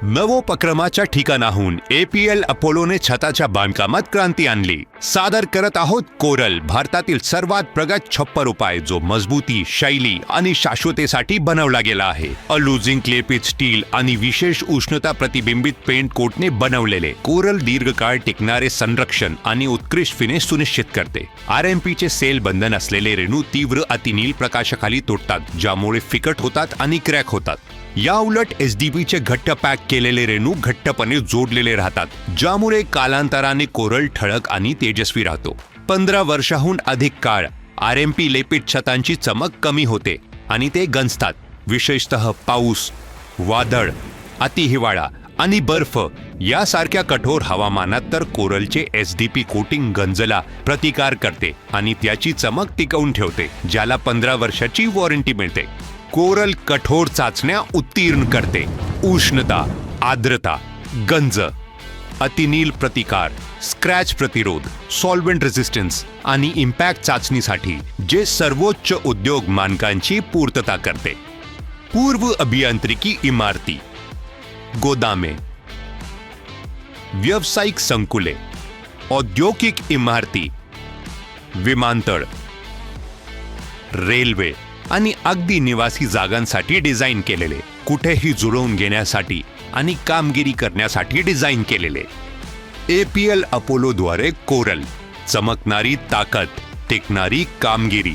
नवोपक्रमाच्या ठिकाणाहून एपीएल अपोलोने छताच्या बांधकामात क्रांती आणली. सादर करत आहोत कोरल, भारतातील सर्वात प्रगत छप्पर उपाय जो मजबूती, शैली आणि शाश्वतेसाठी बनवला गेला आहे. लुझिंग क्लेपित स्टील आणि विशेष उष्णता प्रतिबिंबित पेंट कोटने बनवलेले कोरल दीर्घकाळ टिकणारे संरक्षण आणि उत्कृष्ट फिनिश सुनिश्चित करते. आरएमपीचे सेल बंधन असलेले रेणू तीव्र अतिनील प्रकाशाखाली तुटतात, ज्यामुळे फिकट होतात आणि क्रॅक होतात. या उलट एसडीपीचे घट्ट पॅक केलेले रेणू घट्टपणे जोडलेले राहतात, ज्यामुळे कालांतराने कोरल ठळक आणि तेजस्वी राहतो. 15 वर्षाहून अधिक काळ आरएमपी लेपित छतांची चमक कमी होते आणि ते गंजतात. विशेषतः पाऊस, वादळ, अतिहिवाळा आणि बर्फ यासारख्या कठोर हवामानात तर कोरलचे एसडीपी कोटिंग गंजला प्रतिकार करते आणि त्याची चमक टिकवून ठेवते, ज्याला 15 वर्षाची वॉरंटी मिळते. कोरल कठोर चाचण्या उत्तीर्ण करते. उष्णता, आर्द्रता, गंज, अतिनील प्रतिकार, स्क्रॅच प्रतिरोध, सॉल्व्हेंट रेझिस्टन्स आणि इम्पॅक्ट चाचणीसाठी जे सर्वोच्च उद्योग मानकांची पूर्तता करते. पूर्व अभियांत्रिकी इमारती, गोदामे, व्यावसायिक संकुले, औद्योगिक इमारती, विमानतळ, रेल्वे आणि अगदी निवासी जागांसाठी डिझाइन केलेले, कुठेही जुळवून घेण्यासाठी आणि कामगिरी करण्यासाठी डिझाइन केलेले. एपीएल अपोलोद्वारे कोरल, चमकणारी ताकद, टिकणारी कामगिरी.